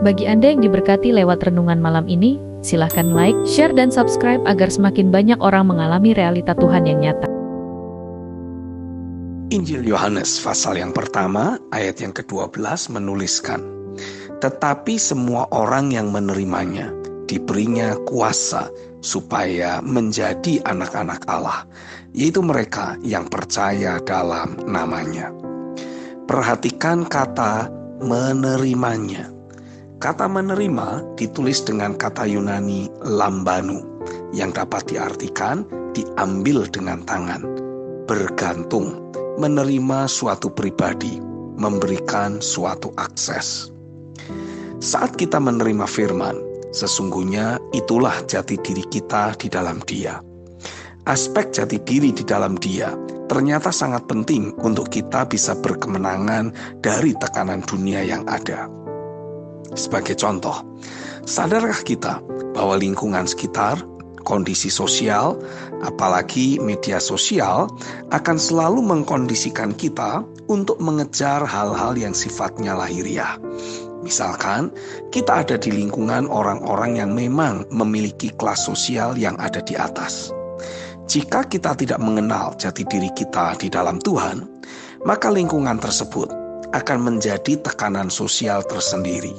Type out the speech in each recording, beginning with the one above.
Bagi Anda yang diberkati lewat renungan malam ini, silahkan like, share, dan subscribe agar semakin banyak orang mengalami realita Tuhan yang nyata. Injil Yohanes pasal yang pertama ayat yang ke-12 menuliskan, "Tetapi semua orang yang menerimanya diberinya kuasa supaya menjadi anak-anak Allah, yaitu mereka yang percaya dalam namanya." Perhatikan kata menerimanya. Kata menerima ditulis dengan kata Yunani lambanu, yang dapat diartikan diambil dengan tangan, bergantung, menerima suatu pribadi, memberikan suatu akses. Saat kita menerima firman, sesungguhnya itulah jati diri kita di dalam Dia. Aspek jati diri di dalam Dia ternyata sangat penting untuk kita bisa berkemenangan dari tekanan dunia yang ada. Sebagai contoh, sadarkah kita bahwa lingkungan sekitar, kondisi sosial, apalagi media sosial, akan selalu mengkondisikan kita untuk mengejar hal-hal yang sifatnya lahiriah. Misalkan, kita ada di lingkungan orang-orang yang memang memiliki kelas sosial yang ada di atas. Jika kita tidak mengenal jati diri kita di dalam Tuhan, maka lingkungan tersebut akan menjadi tekanan sosial tersendiri.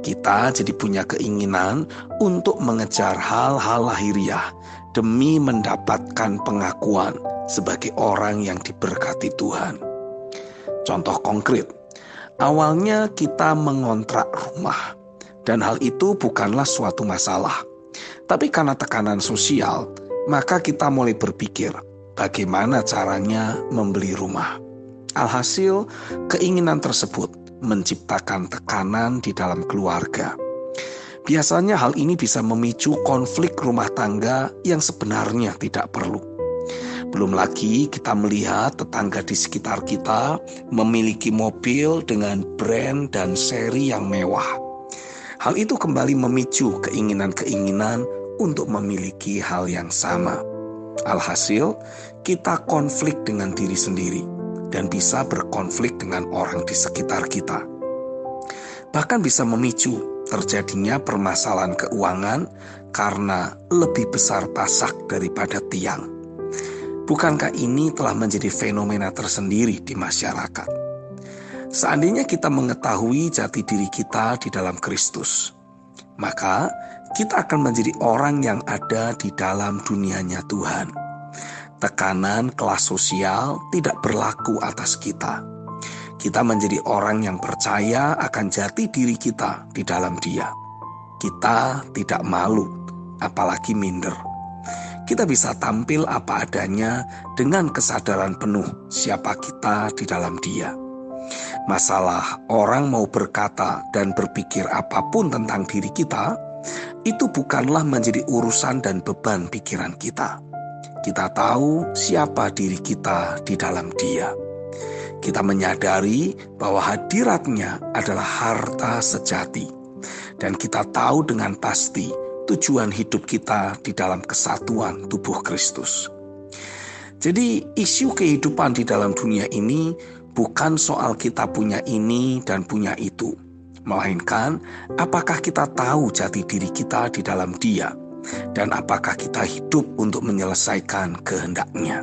Kita jadi punya keinginan untuk mengejar hal-hal lahiriah demi mendapatkan pengakuan sebagai orang yang diberkati Tuhan. Contoh konkret, awalnya kita mengontrak rumah, dan hal itu bukanlah suatu masalah. Tapi karena tekanan sosial, maka kita mulai berpikir bagaimana caranya membeli rumah. Alhasil, keinginan tersebut menciptakan tekanan di dalam keluarga. Biasanya hal ini bisa memicu konflik rumah tangga yang sebenarnya tidak perlu. Belum lagi kita melihat tetangga di sekitar kita memiliki mobil dengan brand dan seri yang mewah. Hal itu kembali memicu keinginan-keinginan untuk memiliki hal yang sama. Alhasil, kita konflik dengan diri sendiri dan bisa berkonflik dengan orang di sekitar kita. Bahkan bisa memicu terjadinya permasalahan keuangan karena lebih besar pasak daripada tiang. Bukankah ini telah menjadi fenomena tersendiri di masyarakat? Seandainya kita mengetahui jati diri kita di dalam Kristus, maka kita akan menjadi orang yang ada di dalam dunianya Tuhan. Tekanan kelas sosial tidak berlaku atas kita. Kita menjadi orang yang percaya akan jati diri kita di dalam Dia. Kita tidak malu, apalagi minder. Kita bisa tampil apa adanya dengan kesadaran penuh siapa kita di dalam Dia. Masalah orang mau berkata dan berpikir apapun tentang diri kita, itu bukanlah menjadi urusan dan beban pikiran kita. Kita tahu siapa diri kita di dalam Dia. Kita menyadari bahwa hadiratnya adalah harta sejati. Dan kita tahu dengan pasti tujuan hidup kita di dalam kesatuan tubuh Kristus. Jadi isu kehidupan di dalam dunia ini bukan soal kita punya ini dan punya itu. Melainkan apakah kita tahu jati diri kita di dalam Dia. Dan apakah kita hidup untuk menyelesaikan kehendak-Nya?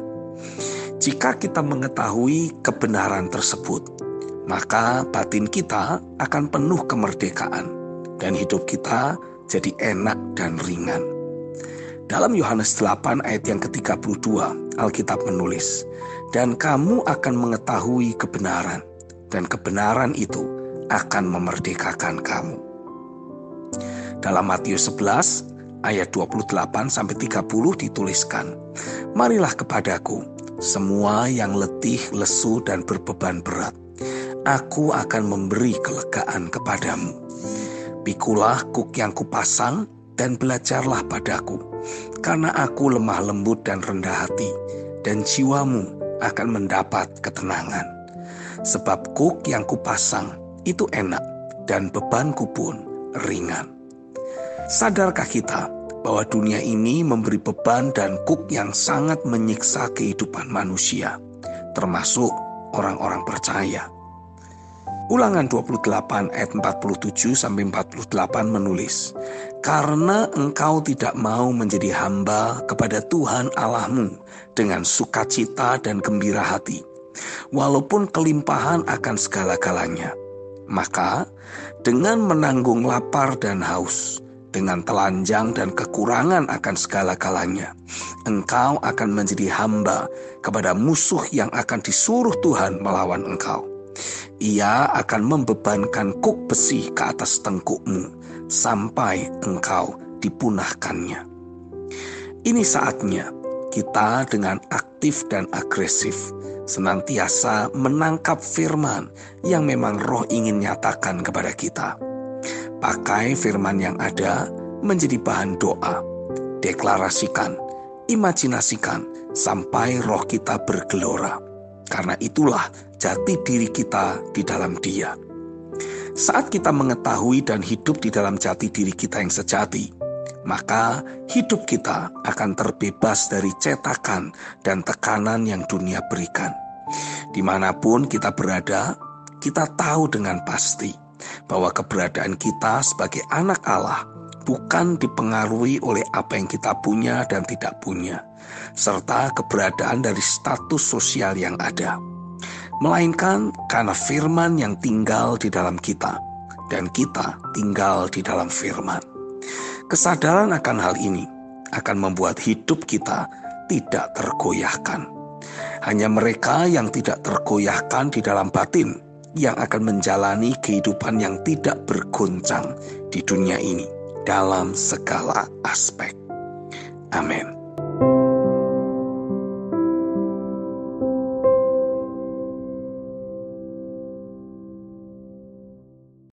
Jika kita mengetahui kebenaran tersebut, maka batin kita akan penuh kemerdekaan dan hidup kita jadi enak dan ringan. Dalam Yohanes 8 ayat yang ke-32, Alkitab menulis, "Dan kamu akan mengetahui kebenaran, dan kebenaran itu akan memerdekakan kamu." Dalam Matius 11 ayat 28-30 dituliskan, "Marilah kepadaku, semua yang letih, lesu, dan berbeban berat. Aku akan memberi kelegaan kepadamu. Pikulah kuk yang kupasang, dan belajarlah padaku, karena aku lemah lembut dan rendah hati, dan jiwamu akan mendapat ketenangan. Sebab kuk yang kupasang itu enak, dan bebanku pun ringan." Sadarkah kita bahwa dunia ini memberi beban dan kuk yang sangat menyiksa kehidupan manusia, termasuk orang-orang percaya? Ulangan 28 ayat 47-48 menulis, "Karena engkau tidak mau menjadi hamba kepada Tuhan Allahmu dengan sukacita dan gembira hati, walaupun kelimpahan akan segala-galanya, maka dengan menanggung lapar dan haus, dengan telanjang dan kekurangan akan segala-galanya, engkau akan menjadi hamba kepada musuh yang akan disuruh Tuhan melawan engkau. Ia akan membebankan kuk besi ke atas tengkukmu sampai engkau dipunahkannya." Ini saatnya kita dengan aktif dan agresif senantiasa menangkap firman yang memang Roh ingin nyatakan kepada kita. Pakai firman yang ada menjadi bahan doa. Deklarasikan, imajinasikan sampai roh kita bergelora. Karena itulah jati diri kita di dalam Dia. Saat kita mengetahui dan hidup di dalam jati diri kita yang sejati, maka hidup kita akan terbebas dari cetakan dan tekanan yang dunia berikan. Dimanapun kita berada, kita tahu dengan pasti bahwa keberadaan kita sebagai anak Allah bukan dipengaruhi oleh apa yang kita punya dan tidak punya, serta keberadaan dari status sosial yang ada, melainkan karena firman yang tinggal di dalam kita, dan kita tinggal di dalam firman. Kesadaran akan hal ini akan membuat hidup kita tidak tergoyahkan. Hanya mereka yang tidak tergoyahkan di dalam batin yang akan menjalani kehidupan yang tidak bergoncang di dunia ini dalam segala aspek. Amin.